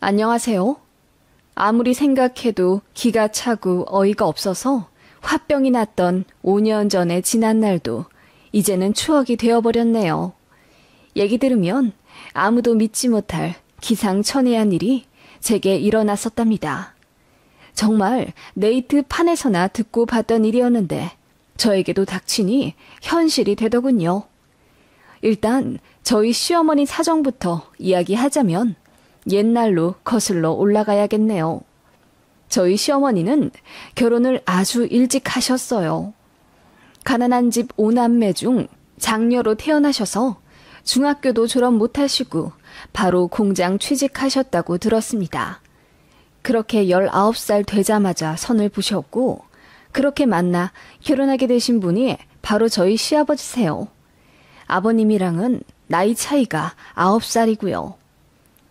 안녕하세요. 아무리 생각해도 기가 차고 어이가 없어서 화병이 났던 5년 전의 지난 날도 이제는 추억이 되어버렸네요. 얘기 들으면 아무도 믿지 못할 기상천외한 일이 제게 일어났었답니다. 정말 네이트판에서나 듣고 봤던 일이었는데 저에게도 닥치니 현실이 되더군요. 일단 저희 시어머니 사정부터 이야기하자면 옛날로 거슬러 올라가야겠네요. 저희 시어머니는 결혼을 아주 일찍 하셨어요. 가난한 집 5남매 중 장녀로 태어나셔서 중학교도 졸업 못하시고 바로 공장 취직하셨다고 들었습니다. 그렇게 19살 되자마자 선을 부셨고 그렇게 만나 결혼하게 되신 분이 바로 저희 시아버지세요. 아버님이랑은 나이 차이가 9살이고요.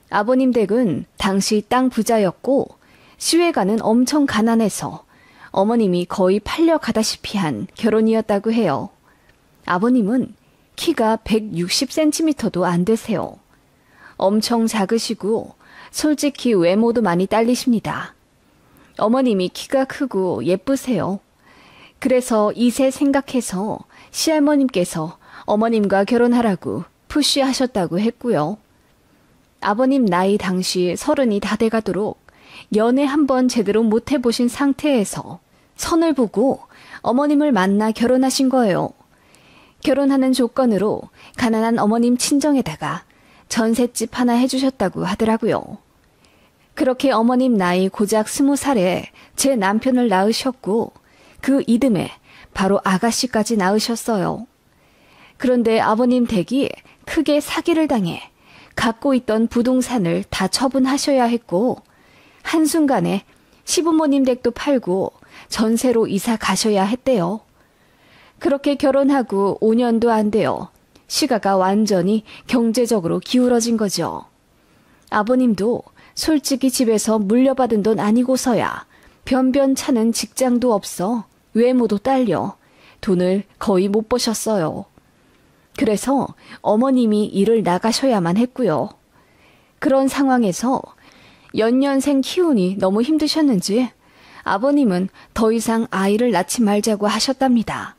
아버님 댁은 당시 땅 부자였고 시외가는 엄청 가난해서 어머님이 거의 팔려가다시피 한 결혼이었다고 해요. 아버님은 키가 160cm도 안 되세요. 엄청 작으시고 솔직히 외모도 많이 딸리십니다. 어머님이 키가 크고 예쁘세요. 그래서 이세 생각해서 시할머님께서 어머님과 결혼하라고 푸시하셨다고 했고요. 아버님 나이 당시 30이 다 돼가도록 연애 한번 제대로 못 해보신 상태에서 선을 보고 어머님을 만나 결혼하신 거예요. 결혼하는 조건으로 가난한 어머님 친정에다가 전셋집 하나 해주셨다고 하더라고요. 그렇게 어머님 나이 고작 20살에 제 남편을 낳으셨고 그 이듬해 바로 아가씨까지 낳으셨어요. 그런데 아버님 댁이 크게 사기를 당해 갖고 있던 부동산을 다 처분하셔야 했고 한순간에 시부모님 댁도 팔고 전세로 이사 가셔야 했대요. 그렇게 결혼하고 5년도 안 되어 시가가 완전히 경제적으로 기울어진 거죠. 아버님도 솔직히 집에서 물려받은 돈 아니고서야 변변찮은 직장도 없어 외모도 딸려 돈을 거의 못 버셨어요. 그래서 어머님이 일을 나가셔야만 했고요. 그런 상황에서 연년생 키우니 너무 힘드셨는지 아버님은 더 이상 아이를 낳지 말자고 하셨답니다.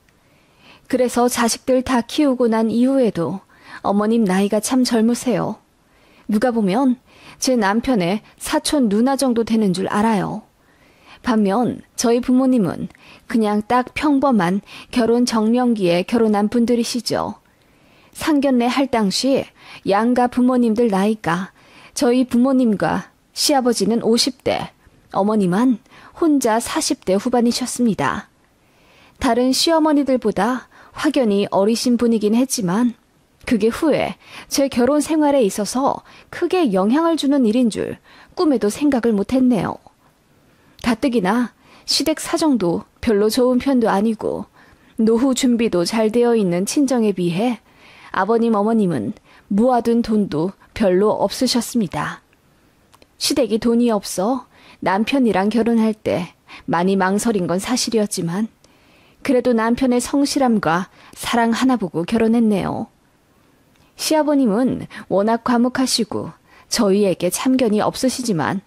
그래서 자식들 다 키우고 난 이후에도 어머님 나이가 참 젊으세요. 누가 보면 제 남편의 사촌 누나 정도 되는 줄 알아요. 반면 저희 부모님은 그냥 딱 평범한 결혼 정년기에 결혼한 분들이시죠. 상견례 할 당시 양가 부모님들 나이가 저희 부모님과 시아버지는 50대, 어머님은 혼자 40대 후반이셨습니다. 다른 시어머니들보다 확연히 어리신 분이긴 했지만 그게 후에 제 결혼 생활에 있어서 크게 영향을 주는 일인 줄 꿈에도 생각을 못했네요. 가뜩이나 시댁 사정도 별로 좋은 편도 아니고 노후 준비도 잘 되어 있는 친정에 비해 아버님 어머님은 모아둔 돈도 별로 없으셨습니다. 시댁이 돈이 없어 남편이랑 결혼할 때 많이 망설인 건 사실이었지만 그래도 남편의 성실함과 사랑 하나 보고 결혼했네요. 시아버님은 워낙 과묵하시고 저희에게 참견이 없으시지만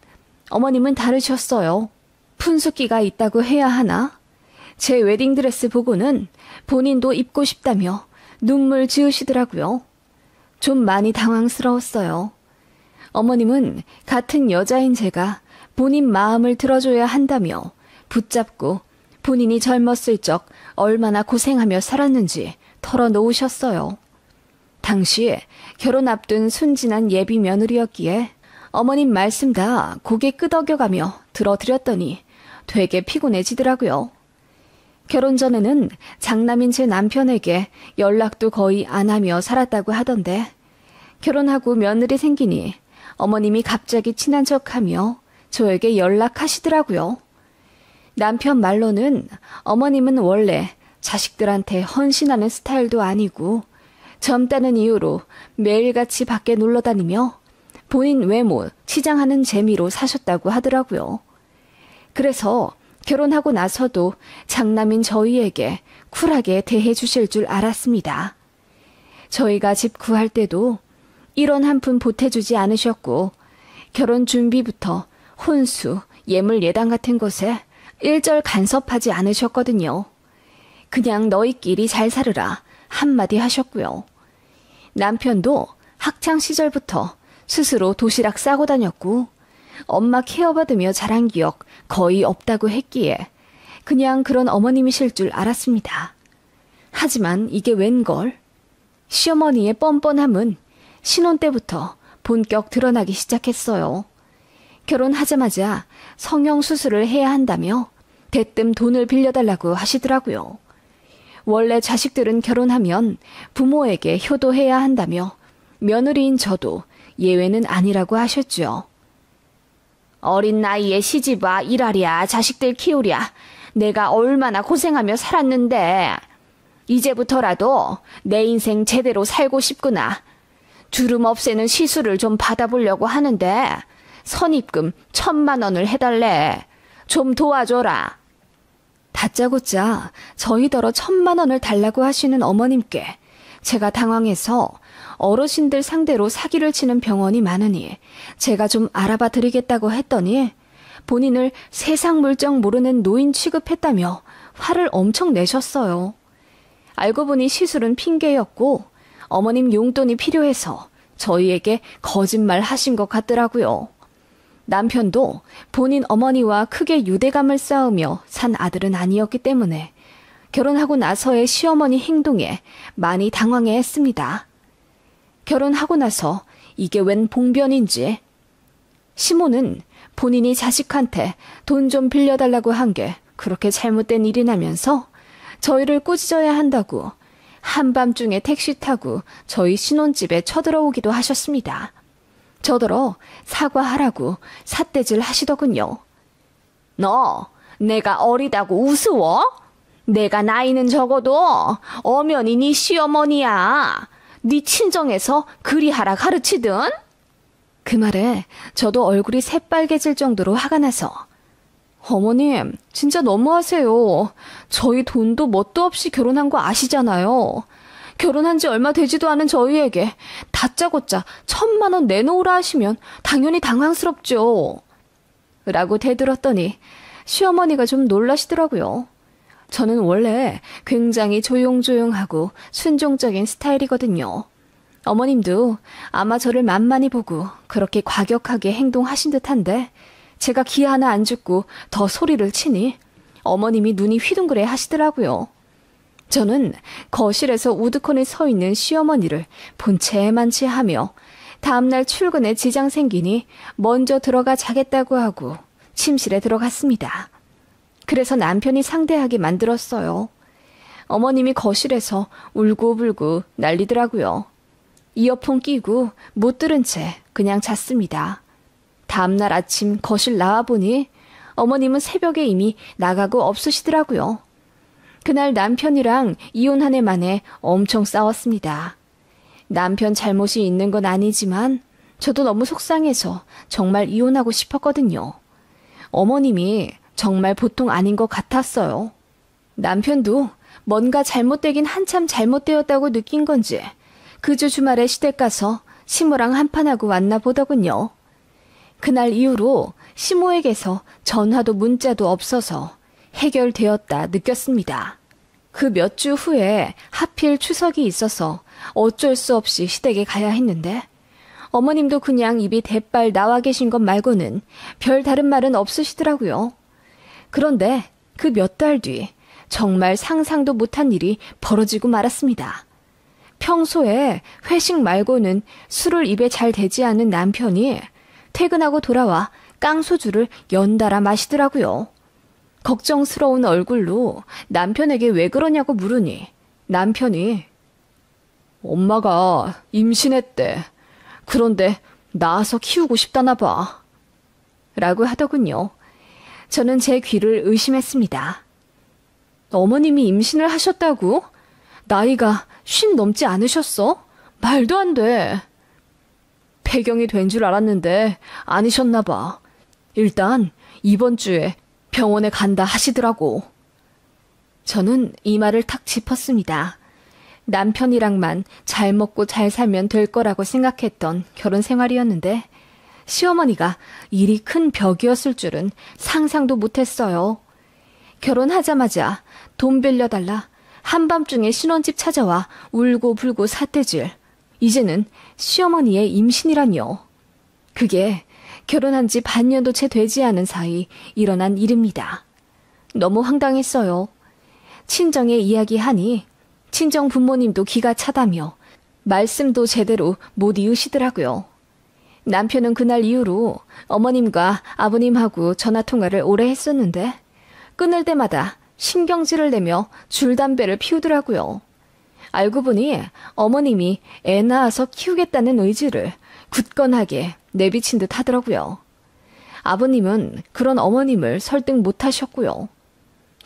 어머님은 다르셨어요. 푼숫기가 있다고 해야 하나? 제 웨딩드레스 보고는 본인도 입고 싶다며 눈물 지으시더라고요. 좀 많이 당황스러웠어요. 어머님은 같은 여자인 제가 본인 마음을 들어줘야 한다며 붙잡고 본인이 젊었을 적 얼마나 고생하며 살았는지 털어놓으셨어요. 당시에 결혼 앞둔 순진한 예비 며느리였기에 어머님 말씀 다 고개 끄덕여가며 들어드렸더니 되게 피곤해지더라고요. 결혼 전에는 장남인 제 남편에게 연락도 거의 안 하며 살았다고 하던데 결혼하고 며느리 생기니 어머님이 갑자기 친한 척하며 저에게 연락하시더라고요. 남편 말로는 어머님은 원래 자식들한테 헌신하는 스타일도 아니고 젊다는 이유로 매일같이 밖에 놀러다니며 본인 외모 치장하는 재미로 사셨다고 하더라고요. 그래서 결혼하고 나서도 장남인 저희에게 쿨하게 대해주실 줄 알았습니다. 저희가 집 구할 때도 1원 한 푼 보태주지 않으셨고 결혼 준비부터 혼수, 예물 예당 같은 것에 일절 간섭하지 않으셨거든요. 그냥 너희끼리 잘 살으라 한마디 하셨고요. 남편도 학창 시절부터 스스로 도시락 싸고 다녔고 엄마 케어받으며 자란 기억 거의 없다고 했기에 그냥 그런 어머님이실 줄 알았습니다. 하지만 이게 웬걸? 시어머니의 뻔뻔함은 신혼 때부터 본격 드러나기 시작했어요. 결혼하자마자 성형수술을 해야 한다며 대뜸 돈을 빌려달라고 하시더라고요. 원래 자식들은 결혼하면 부모에게 효도해야 한다며 며느리인 저도 예외는 아니라고 하셨죠. 어린 나이에 시집와 일하랴 자식들 키우랴 내가 얼마나 고생하며 살았는데 이제부터라도 내 인생 제대로 살고 싶구나. 주름 없애는 시술을 좀 받아보려고 하는데 선입금 1,000만 원을 해달래. 좀 도와줘라. 다짜고짜 저희더러 1,000만 원을 달라고 하시는 어머님께 제가 당황해서 어르신들 상대로 사기를 치는 병원이 많으니 제가 좀 알아봐 드리겠다고 했더니 본인을 세상 물정 모르는 노인 취급했다며 화를 엄청 내셨어요. 알고 보니 시술은 핑계였고 어머님 용돈이 필요해서 저희에게 거짓말 하신 것 같더라고요. 남편도 본인 어머니와 크게 유대감을 쌓으며 산 아들은 아니었기 때문에 결혼하고 나서의 시어머니 행동에 많이 당황해했습니다. 결혼하고 나서 이게 웬 봉변인지 시모는 본인이 자식한테 돈 좀 빌려달라고 한 게 그렇게 잘못된 일이라면서 저희를 꾸짖어야 한다고 한밤중에 택시 타고 저희 신혼집에 쳐들어오기도 하셨습니다. 저더러 사과하라고 삿대질 하시더군요. 너 내가 어리다고 우스워? 내가 나이는 적어도 엄연히 네 시어머니야. 네 친정에서 그리하라 가르치든? 그 말에 저도 얼굴이 새빨개질 정도로 화가 나서 어머님 진짜 너무하세요. 저희 돈도 뭣도 없이 결혼한 거 아시잖아요. 결혼한 지 얼마 되지도 않은 저희에게 다짜고짜 1,000만 원 내놓으라 하시면 당연히 당황스럽죠. 라고 대들었더니 시어머니가 좀 놀라시더라고요. 저는 원래 굉장히 조용조용하고 순종적인 스타일이거든요. 어머님도 아마 저를 만만히 보고 그렇게 과격하게 행동하신 듯한데 제가 기 하나 안 죽고 더 소리를 치니 어머님이 눈이 휘둥그레 하시더라고요. 저는 거실에서 우두커니 서 있는 시어머니를 본체만치 하며 다음날 출근에 지장 생기니 먼저 들어가 자겠다고 하고 침실에 들어갔습니다. 그래서 남편이 상대하게 만들었어요. 어머님이 거실에서 울고불고 난리더라고요. 이어폰 끼고 못 들은 채 그냥 잤습니다. 다음날 아침 거실 나와보니 어머님은 새벽에 이미 나가고 없으시더라고요. 그날 남편이랑 이혼 한 해 만에 엄청 싸웠습니다. 남편 잘못이 있는 건 아니지만 저도 너무 속상해서 정말 이혼하고 싶었거든요. 어머님이 정말 보통 아닌 것 같았어요. 남편도 뭔가 잘못되긴 한참 잘못되었다고 느낀 건지 그 주 주말에 시댁 가서 시모랑 한판하고 왔나 보더군요. 그날 이후로 시모에게서 전화도 문자도 없어서 해결되었다 느꼈습니다. 그 몇 주 후에 하필 추석이 있어서 어쩔 수 없이 시댁에 가야 했는데 어머님도 그냥 입이 대빨 나와 계신 것 말고는 별 다른 말은 없으시더라고요. 그런데 그 몇 달 뒤 정말 상상도 못한 일이 벌어지고 말았습니다. 평소에 회식 말고는 술을 입에 잘 대지 않는 남편이 퇴근하고 돌아와 깡소주를 연달아 마시더라고요. 걱정스러운 얼굴로 남편에게 왜 그러냐고 물으니 남편이 엄마가 임신했대. 그런데 낳아서 키우고 싶다나 봐. 라고 하더군요. 저는 제 귀를 의심했습니다. 어머님이 임신을 하셨다고? 나이가 50 넘지 않으셨어? 말도 안 돼. 폐경이 된 줄 알았는데 아니셨나 봐. 일단 이번 주에 병원에 간다 하시더라고. 저는 이 말을 탁 짚었습니다. 남편이랑만 잘 먹고 잘 살면 될 거라고 생각했던 결혼 생활이었는데 시어머니가 일이 큰 벽이었을 줄은 상상도 못했어요. 결혼하자마자 돈 빌려달라 한밤중에 신혼집 찾아와 울고불고 삿대질. 이제는 시어머니의 임신이라뇨. 그게 결혼한 지 반년도 채 되지 않은 사이 일어난 일입니다. 너무 황당했어요. 친정에 이야기하니 친정 부모님도 기가 차다며 말씀도 제대로 못 이으시더라고요. 남편은 그날 이후로 어머님과 아버님하고 전화통화를 오래 했었는데 끊을 때마다 신경질을 내며 줄담배를 피우더라고요. 알고 보니 어머님이 애 낳아서 키우겠다는 의지를 굳건하게 내비친 듯 하더라고요. 아버님은 그런 어머님을 설득 못하셨고요.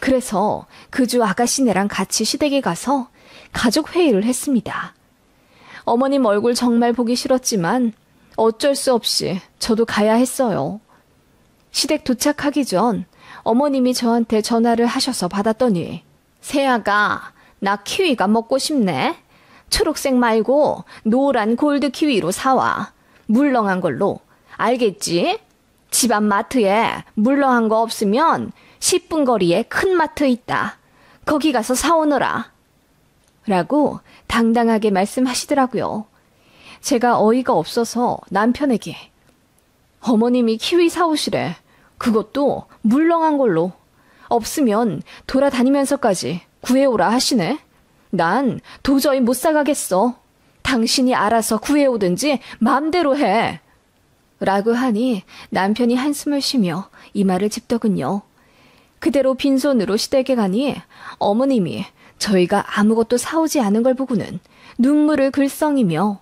그래서 그 주 아가씨네랑 같이 시댁에 가서 가족 회의를 했습니다. 어머님 얼굴 정말 보기 싫었지만 어쩔 수 없이 저도 가야 했어요. 시댁 도착하기 전 어머님이 저한테 전화를 하셔서 받았더니 새아가 나 키위가 먹고 싶네. 초록색 말고 노란 골드 키위로 사와. 물렁한 걸로. 알겠지? 집 앞 마트에 물렁한 거 없으면 10분 거리에 큰 마트 있다. 거기 가서 사오너라. 라고 당당하게 말씀하시더라고요. 제가 어이가 없어서 남편에게 어머님이 키위 사오시래. 그것도 물렁한 걸로. 없으면 돌아다니면서까지 구해오라 하시네. 난 도저히 못 사가겠어. 당신이 알아서 구해오든지 마음대로 해. 라고 하니 남편이 한숨을 쉬며 이 말을 짚더군요. 그대로 빈손으로 시댁에 가니 어머님이 저희가 아무것도 사오지 않은 걸 보고는 눈물을 글썽이며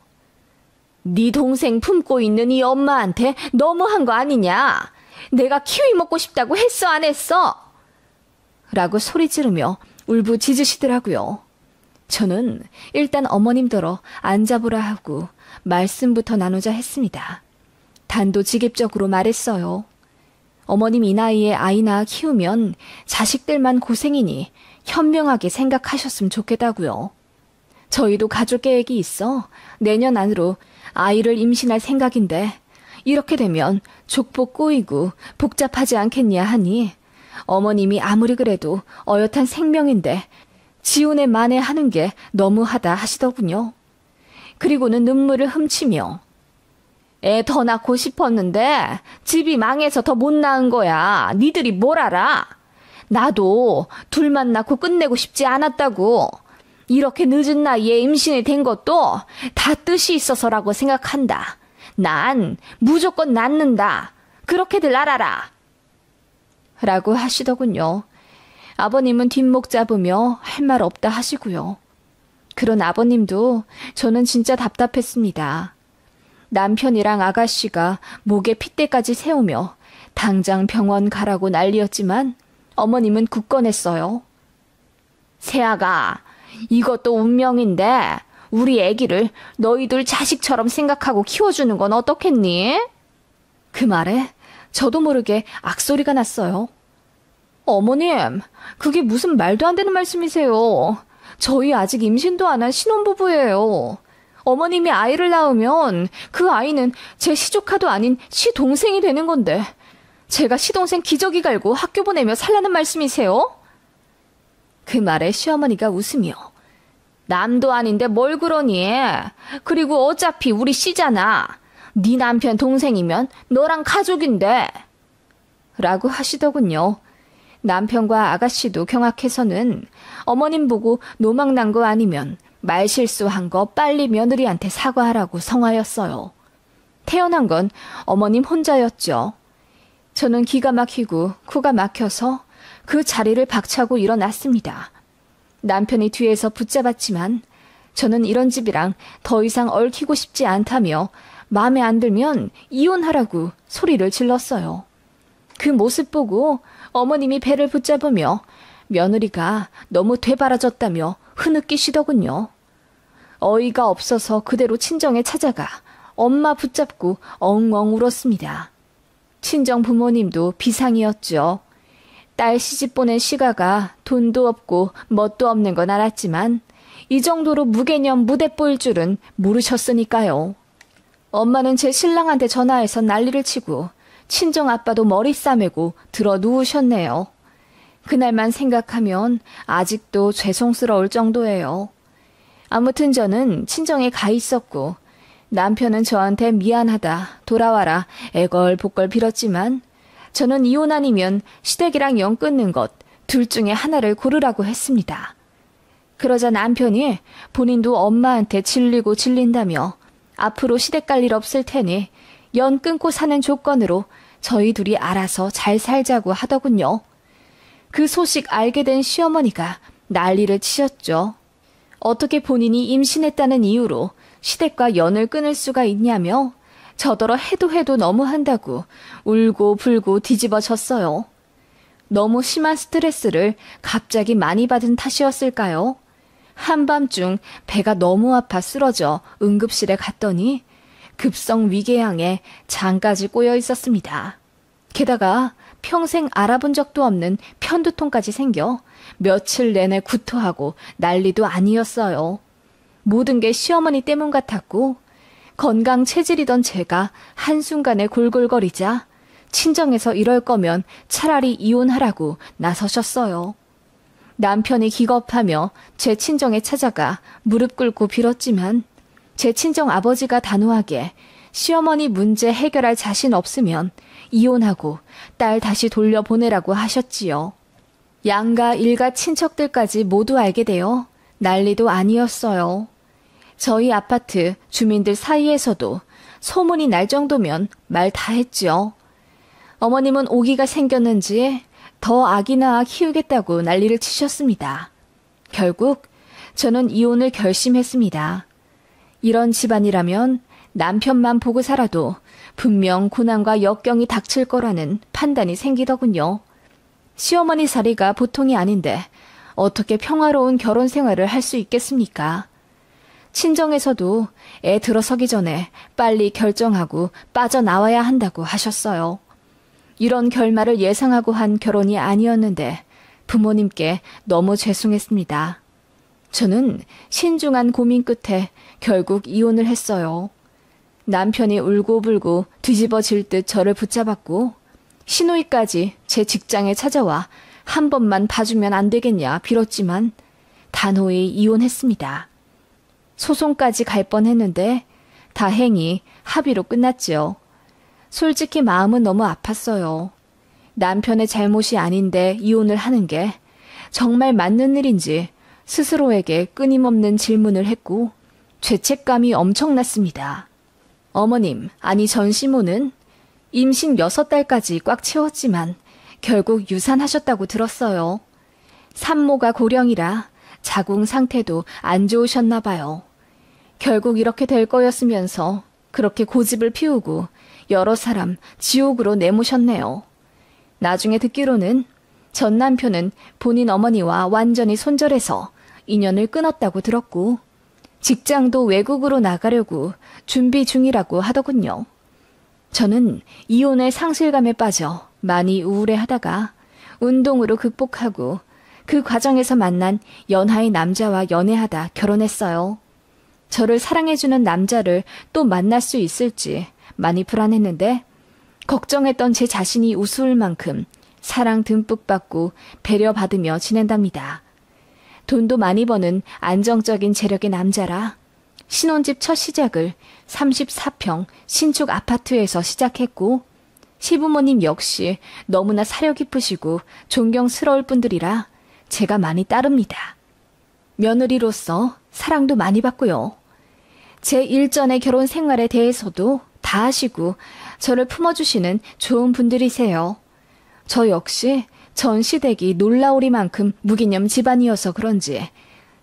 네 동생 품고 있는 이 엄마한테 너무한 거 아니냐? 내가 키위 먹고 싶다고 했어 안 했어? 라고 소리 지르며 울부짖으시더라고요. 저는 일단 어머님더러 앉아보라 하고 말씀부터 나누자 했습니다. 단도직입적으로 말했어요. 어머님 이 나이에 아이 낳아 키우면 자식들만 고생이니 현명하게 생각하셨으면 좋겠다고요. 저희도 가족 계획이 있어 내년 안으로 아이를 임신할 생각인데 이렇게 되면 족보 꼬이고 복잡하지 않겠냐 하니 어머님이 아무리 그래도 어엿한 생명인데 지운에 만회하는 게 너무하다 하시더군요. 그리고는 눈물을 훔치며 애 더 낳고 싶었는데 집이 망해서 더 못 낳은 거야. 니들이 뭘 알아? 나도 둘만 낳고 끝내고 싶지 않았다고. 이렇게 늦은 나이에 임신이 된 것도 다 뜻이 있어서라고 생각한다. 난 무조건 낳는다. 그렇게들 알아라. 라고 하시더군요. 아버님은 뒷목 잡으며 할 말 없다 하시고요. 그런 아버님도 저는 진짜 답답했습니다. 남편이랑 아가씨가 목에 핏대까지 세우며 당장 병원 가라고 난리였지만 어머님은 굳건했어요. 새아가 이것도 운명인데 우리 애기를 너희들 자식처럼 생각하고 키워주는 건 어떻겠니? 그 말에 저도 모르게 악소리가 났어요. 어머님, 그게 무슨 말도 안 되는 말씀이세요. 저희 아직 임신도 안 한 신혼부부예요. 어머님이 아이를 낳으면 그 아이는 제 시조카도 아닌 시동생이 되는 건데 제가 시동생 기저귀 갈고 학교 보내며 살라는 말씀이세요? 그 말에 시어머니가 웃으며 남도 아닌데 뭘 그러니? 그리고 어차피 우리 씨잖아. 네 남편 동생이면 너랑 가족인데. 라고 하시더군요. 남편과 아가씨도 경악해서는 어머님 보고 노망난 거 아니면 말 실수한 거 빨리 며느리한테 사과하라고 성화였어요. 태어난 건 어머님 혼자였죠. 저는 기가 막히고 코가 막혀서 그 자리를 박차고 일어났습니다. 남편이 뒤에서 붙잡았지만 저는 이런 집이랑 더 이상 얽히고 싶지 않다며 마음에 안 들면 이혼하라고 소리를 질렀어요. 그 모습 보고 어머님이 배를 붙잡으며 며느리가 너무 되바라졌다며 흐느끼시더군요. 어이가 없어서 그대로 친정에 찾아가 엄마 붙잡고 엉엉 울었습니다. 친정 부모님도 비상이었죠. 딸 시집 보낸 시가가 돈도 없고 멋도 없는 건 알았지만 이 정도로 무개념 무대뽀일 줄은 모르셨으니까요. 엄마는 제 신랑한테 전화해서 난리를 치고 친정 아빠도 머리 싸매고 들어 누우셨네요. 그날만 생각하면 아직도 죄송스러울 정도예요. 아무튼 저는 친정에 가 있었고 남편은 저한테 미안하다, 돌아와라, 애걸복걸 빌었지만 저는 이혼 아니면 시댁이랑 연 끊는 것 둘 중에 하나를 고르라고 했습니다. 그러자 남편이 본인도 엄마한테 질리고 질린다며 앞으로 시댁 갈 일 없을 테니 연 끊고 사는 조건으로 저희 둘이 알아서 잘 살자고 하더군요. 그 소식 알게 된 시어머니가 난리를 치셨죠. 어떻게 본인이 임신했다는 이유로 시댁과 연을 끊을 수가 있냐며 저더러 해도 너무한다고 울고 불고 뒤집어졌어요. 너무 심한 스트레스를 갑자기 많이 받은 탓이었을까요? 한밤중 배가 너무 아파 쓰러져 응급실에 갔더니 급성 위궤양에 장까지 꼬여 있었습니다. 게다가 평생 알아본 적도 없는 편두통까지 생겨 며칠 내내 구토하고 난리도 아니었어요. 모든 게 시어머니 때문 같았고 건강 체질이던 제가 한순간에 골골거리자 친정에서 이럴 거면 차라리 이혼하라고 나서셨어요. 남편이 기겁하며 제 친정에 찾아가 무릎 꿇고 빌었지만 제 친정 아버지가 단호하게 시어머니 문제 해결할 자신 없으면 이혼하고 딸 다시 돌려보내라고 하셨지요. 양가 일가 친척들까지 모두 알게 되어 난리도 아니었어요. 저희 아파트 주민들 사이에서도 소문이 날 정도면 말 다 했죠. 어머님은 오기가 생겼는지 더 아기 낳아 키우겠다고 난리를 치셨습니다. 결국 저는 이혼을 결심했습니다. 이런 집안이라면 남편만 보고 살아도 분명 고난과 역경이 닥칠 거라는 판단이 생기더군요. 시어머니 자리가 보통이 아닌데 어떻게 평화로운 결혼 생활을 할 수 있겠습니까? 친정에서도 애 들어서기 전에 빨리 결정하고 빠져나와야 한다고 하셨어요. 이런 결말을 예상하고 한 결혼이 아니었는데 부모님께 너무 죄송했습니다. 저는 신중한 고민 끝에 결국 이혼을 했어요. 남편이 울고불고 뒤집어질 듯 저를 붙잡았고 시누이까지 제 직장에 찾아와 한 번만 봐주면 안 되겠냐 빌었지만 단호히 이혼했습니다. 소송까지 갈 뻔했는데 다행히 합의로 끝났지요. 솔직히 마음은 너무 아팠어요. 남편의 잘못이 아닌데 이혼을 하는 게 정말 맞는 일인지 스스로에게 끊임없는 질문을 했고 죄책감이 엄청났습니다. 어머님, 아니 전 시모는 임신 6달까지 꽉 채웠지만 결국 유산하셨다고 들었어요. 산모가 고령이라 자궁 상태도 안 좋으셨나 봐요. 결국 이렇게 될 거였으면서 그렇게 고집을 피우고 여러 사람 지옥으로 내모셨네요. 나중에 듣기로는 전 남편은 본인 어머니와 완전히 손절해서 인연을 끊었다고 들었고 직장도 외국으로 나가려고 준비 중이라고 하더군요. 저는 이혼의 상실감에 빠져 많이 우울해하다가 운동으로 극복하고 그 과정에서 만난 연하의 남자와 연애하다 결혼했어요. 저를 사랑해주는 남자를 또 만날 수 있을지 많이 불안했는데 걱정했던 제 자신이 우스울 만큼 사랑 듬뿍 받고 배려받으며 지낸답니다. 돈도 많이 버는 안정적인 재력의 남자라 신혼집 첫 시작을 34평 신축 아파트에서 시작했고 시부모님 역시 너무나 사려 깊으시고 존경스러울 분들이라 제가 많이 따릅니다. 며느리로서 사랑도 많이 받고요. 제 일전의 결혼 생활에 대해서도 다 아시고 저를 품어주시는 좋은 분들이세요. 저 역시 전 시댁이 놀라우리만큼 무기념 집안이어서 그런지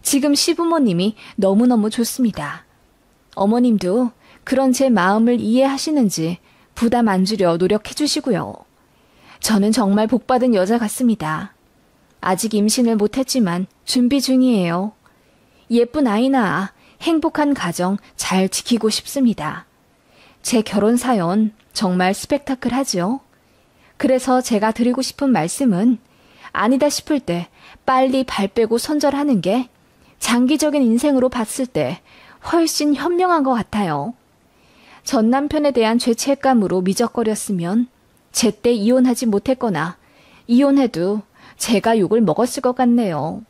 지금 시부모님이 너무너무 좋습니다. 어머님도 그런 제 마음을 이해하시는지 부담 안 주려 노력해 주시고요. 저는 정말 복받은 여자 같습니다. 아직 임신을 못했지만 준비 중이에요. 예쁜 아이 낳아 행복한 가정 잘 지키고 싶습니다. 제 결혼 사연 정말 스펙타클하죠? 그래서 제가 드리고 싶은 말씀은 아니다 싶을 때 빨리 발 빼고 손절하는 게 장기적인 인생으로 봤을 때 훨씬 현명한 것 같아요. 전 남편에 대한 죄책감으로 미적거렸으면 제때 이혼하지 못했거나 이혼해도 제가 욕을 먹었을 것 같네요.